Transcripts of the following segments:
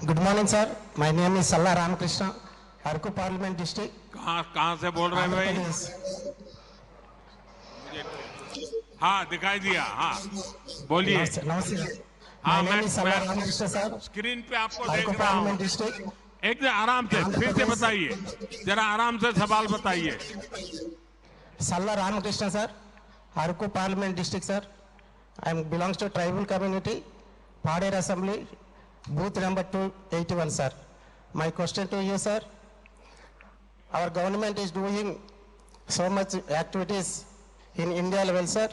Good morning sir, my name is सल्ला Ramakrishna, Araku parliament district, कहाँ कहाँ से बोल रहे हैं आंध्र भाई? प्रदेश। मुझे हाँ दिखाई दिया। हाँ बोलिए। नमस्ते नमस्ते सर, माय हाँ नेम इज सल्ला मैं रामकृष्ण सर, स्क्रीन पे आपको अरकू देख रहा हूँ। पार्लियामेंट डिस्ट्रिक्ट, एक आराम से आंध्र फिर से प्रदेश। बताइए, जरा आराम से सवाल बताइए। Salla Ramakrishna sir, Araku parliament district sir, I am belongs to tribal community, Paderu assembly, booth number 281 sir. My question to you sir, our government is doing so much activities in India level sir,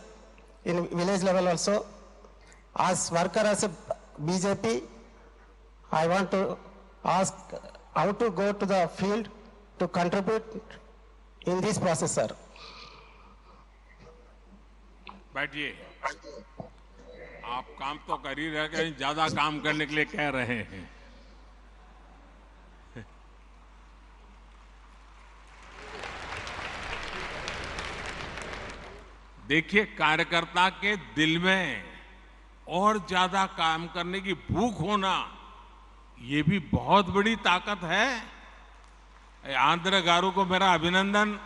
in village level also. As worker as a BJP, I want to ask how to go to the field to contribute in this process sir. बैठिए। आप काम तो कर ही रहे हैं, ज्यादा काम करने के लिए कह रहे हैं। देखिए, कार्यकर्ता के दिल में और ज्यादा काम करने की भूख होना, ये भी बहुत बड़ी ताकत है। आंध्र गारू को मेरा अभिनंदन।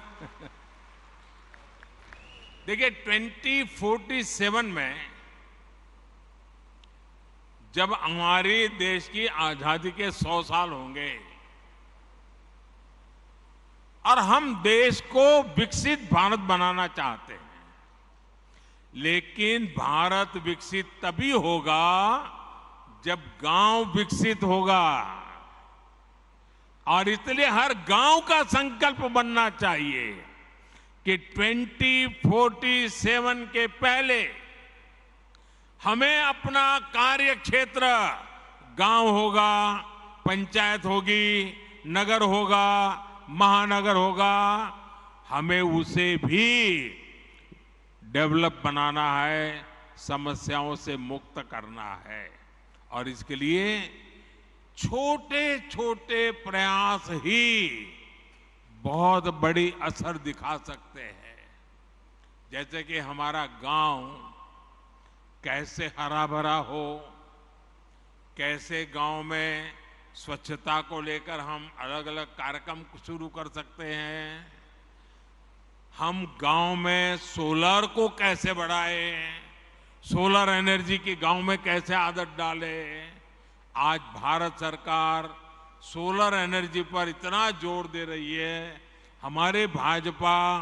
देखिए 2047 में जब हमारे देश की आजादी के 100 साल होंगे और हम देश को विकसित भारत बनाना चाहते हैं, लेकिन भारत विकसित तभी होगा जब गांव विकसित होगा। और इसलिए हर गांव का संकल्प बनना चाहिए कि 2047 के पहले हमें अपना कार्य क्षेत्र, गांव होगा, पंचायत होगी, नगर होगा, महानगर होगा, हमें उसे भी डेवलप बनाना है, समस्याओं से मुक्त करना है। और इसके लिए छोटे छोटे प्रयास ही बहुत बड़ी असर दिखा सकते हैं। जैसे कि हमारा गांव कैसे हरा भरा हो, कैसे गांव में स्वच्छता को लेकर हम अलग अलग कार्यक्रम शुरू कर सकते हैं, हम गांव में सोलर को कैसे बढ़ाएं, सोलर एनर्जी की गांव में कैसे आदत डालें। आज भारत सरकार सोलर एनर्जी पर इतना जोर दे रही है, हमारे भाजपा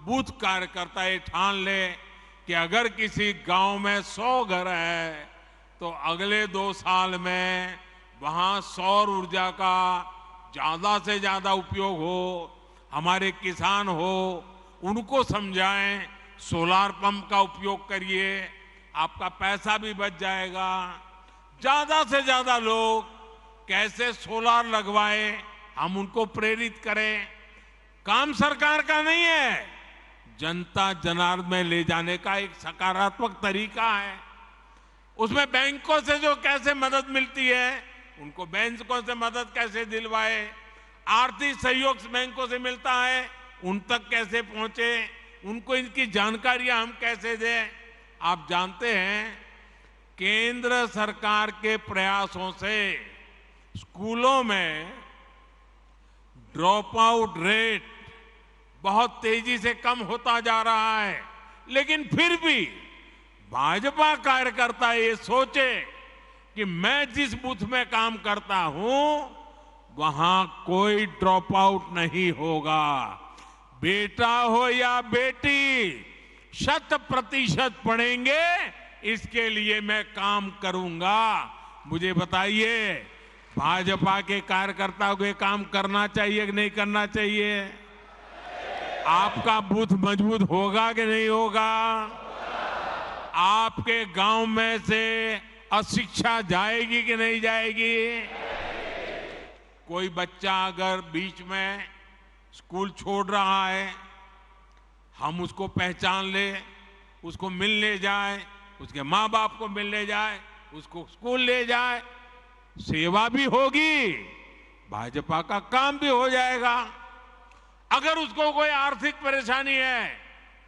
बूथ कार्यकर्ता ये ठान ले कि अगर किसी गांव में 100 घर है तो अगले 2 साल में वहां सौर ऊर्जा का ज्यादा से ज्यादा उपयोग हो। हमारे किसान हो, उनको समझाएं, सोलार पंप का उपयोग करिए, आपका पैसा भी बच जाएगा। ज्यादा से ज्यादा लोग कैसे सोलार लगवाए, हम उनको प्रेरित करें। काम सरकार का नहीं है, जनता जनार्दन में ले जाने का एक सकारात्मक तरीका है। उसमें बैंकों से जो कैसे मदद मिलती है, उनको बैंकों से मदद कैसे दिलवाए, आर्थिक सहयोग बैंकों से मिलता है, उन तक कैसे पहुंचे, उनको इनकी जानकारियां हम कैसे दें। आप जानते हैं, केंद्र सरकार के प्रयासों से स्कूलों में ड्रॉप आउट रेट बहुत तेजी से कम होता जा रहा है। लेकिन फिर भी भाजपा कार्यकर्ता ये सोचे कि मैं जिस बूथ में काम करता हूं वहां कोई ड्रॉप आउट नहीं होगा, बेटा हो या बेटी 100% पढ़ेंगे, इसके लिए मैं काम करूंगा। मुझे बताइए, भाजपा के कार्यकर्ताओं को काम करना चाहिए कि नहीं करना चाहिए? आपका बूथ मजबूत होगा कि नहीं होगा? आपके गांव में से अशिक्षा जाएगी कि नहीं जाएगी? कोई बच्चा अगर बीच में स्कूल छोड़ रहा है, हम उसको पहचान ले, उसको मिलने जाए, उसके माँ बाप को मिलने जाए, उसको स्कूल ले जाए, सेवा भी होगी, भाजपा का काम भी हो जाएगा। अगर उसको कोई आर्थिक परेशानी है,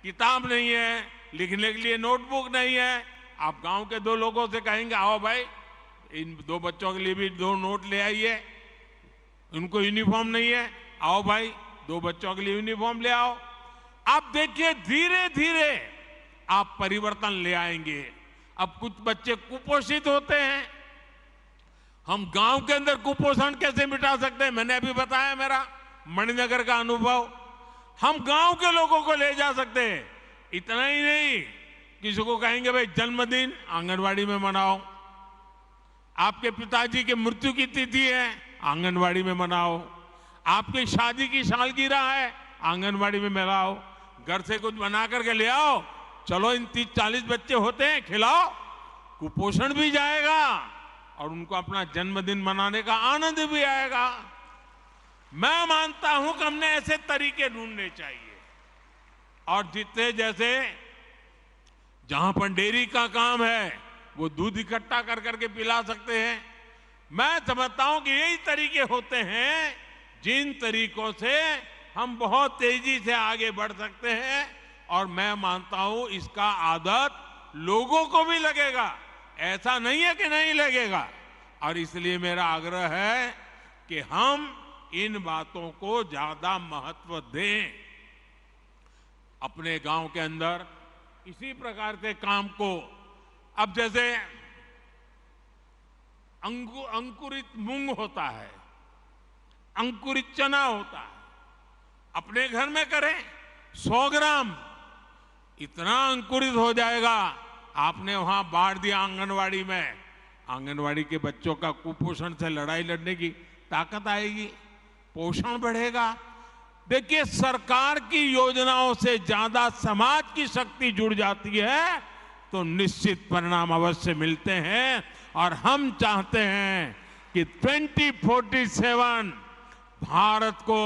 किताब नहीं है, लिखने के लिए नोटबुक नहीं है, आप गांव के 2 लोगों से कहेंगे आओ भाई इन 2 बच्चों के लिए भी 2 नोट ले आइए। उनको यूनिफॉर्म नहीं है, आओ भाई 2 बच्चों के लिए यूनिफॉर्म ले आओ। आप देखिए धीरे धीरे आप परिवर्तन ले आएंगे। अब कुछ बच्चे कुपोषित होते हैं, हम गांव के अंदर कुपोषण कैसे मिटा सकते हैं? मैंने अभी बताया मेरा मणिनगर का अनुभव। हम गांव के लोगों को ले जा सकते हैं। इतना ही नहीं, किसी को कहेंगे भाई जन्मदिन आंगनवाड़ी में मनाओ, आपके पिताजी की मृत्यु की तिथि है आंगनवाड़ी में मनाओ, आपकी शादी की सालगिरह है आंगनवाड़ी में मनाओ, घर से कुछ बना करके ले आओ, चलो इन 30-40 बच्चे होते हैं खिलाओ, कुपोषण भी जाएगा और उनको अपना जन्मदिन मनाने का आनंद भी आएगा। मैं मानता हूं कि हमने ऐसे तरीके ढूंढने चाहिए। और जितने जैसे जहां पर डेयरी का काम है वो दूध इकट्ठा कर करके पिला सकते हैं। मैं समझता हूं कि यही तरीके होते हैं जिन तरीकों से हम बहुत तेजी से आगे बढ़ सकते हैं। और मैं मानता हूं इसका आदत लोगों को भी लगेगा, ऐसा नहीं है कि नहीं लगेगा। और इसलिए मेरा आग्रह है कि हम इन बातों को ज्यादा महत्व दें। अपने गांव के अंदर इसी प्रकार के काम को, अब जैसे अंकुरित मूंग होता है, अंकुरित चना होता है, अपने घर में करें 100 ग्राम, इतना अंकुरित हो जाएगा। आपने वहां बांट दिया आंगनवाड़ी में, आंगनवाड़ी के बच्चों का कुपोषण से लड़ाई लड़ने की ताकत आएगी, पोषण बढ़ेगा। देखिए सरकार की योजनाओं से ज्यादा समाज की शक्ति जुड़ जाती है तो निश्चित परिणाम अवश्य मिलते हैं। और हम चाहते हैं कि 2047 भारत को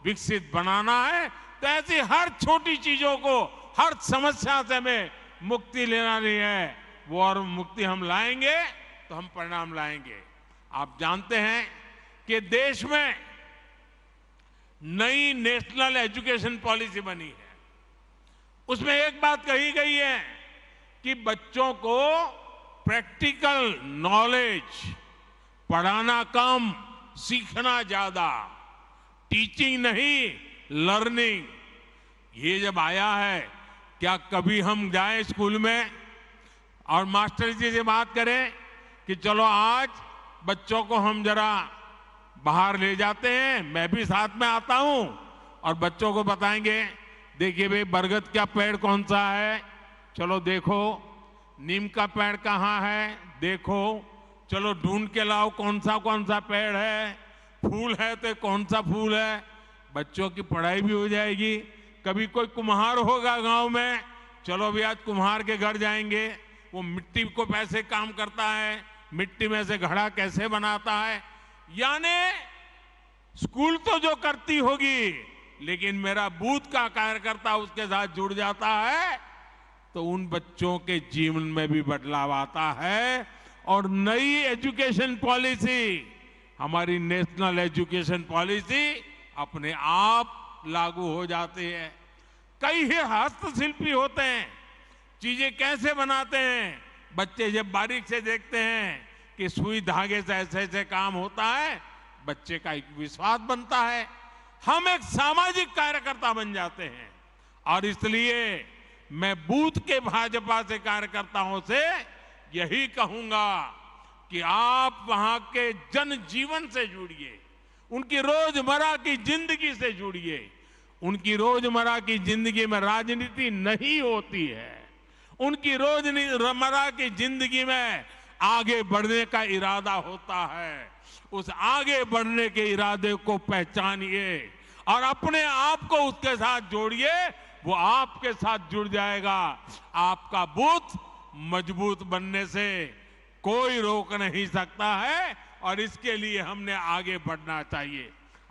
विकसित बनाना है, तो ऐसी हर छोटी चीजों को, हर समस्या से हमें मुक्ति लेनी है। वो और मुक्ति हम लाएंगे तो हम परिणाम लाएंगे। आप जानते हैं कि देश में नई नेशनल एजुकेशन पॉलिसी बनी है। उसमें एक बात कही गई है कि बच्चों को प्रैक्टिकल नॉलेज, पढ़ाना कम, सीखना ज्यादा, टीचिंग नहीं लर्निंग। ये जब आया है, क्या कभी हम जाएं स्कूल में और मास्टर जी से बात करें कि चलो आज बच्चों को हम जरा बाहर ले जाते हैं, मैं भी साथ में आता हूं और बच्चों को बताएंगे, देखिए भाई बरगद का पेड़ कौन सा है, चलो देखो, नीम का पेड़ कहाँ है, देखो, चलो ढूंढ के लाओ कौन सा पेड़ है, फूल है तो कौन सा फूल है। बच्चों की पढ़ाई भी हो जाएगी। कभी कोई कुम्हार होगा गांव में, चलो भी आज कुम्हार के घर जाएंगे, वो मिट्टी को कैसे काम करता है, मिट्टी में से घड़ा कैसे बनाता है। यानी स्कूल तो जो करती होगी, लेकिन मेरा बूथ का कार्यकर्ता उसके साथ जुड़ जाता है तो उन बच्चों के जीवन में भी बदलाव आता है। और नई एजुकेशन पॉलिसी, हमारी नेशनल एजुकेशन पॉलिसी अपने आप लागू हो जाती है। कई ही हस्तशिल्पी होते हैं, चीजें कैसे बनाते हैं, बच्चे जब बारीक से देखते हैं कि सुई धागे से ऐसे ऐसे काम होता है, बच्चे का एक विश्वास बनता है, हम एक सामाजिक कार्यकर्ता बन जाते हैं। और इसलिए मैं बूथ के भाजपा से कार्यकर्ताओं से यही कहूंगा कि आप वहां के जनजीवन से जुड़िए, उनकी रोजमर्रा की जिंदगी से जुड़िए। उनकी रोजमर्रा की जिंदगी में राजनीति नहीं होती है, उनकी रोजमर्रा की जिंदगी में आगे बढ़ने का इरादा होता है। उस आगे बढ़ने के इरादे को पहचानिए और अपने आप को उसके साथ जोड़िए, वो आपके साथ जुड़ जाएगा। आपका बूथ मजबूत बनने से कोई रोक नहीं सकता है और इसके लिए हमने आगे बढ़ना चाहिए।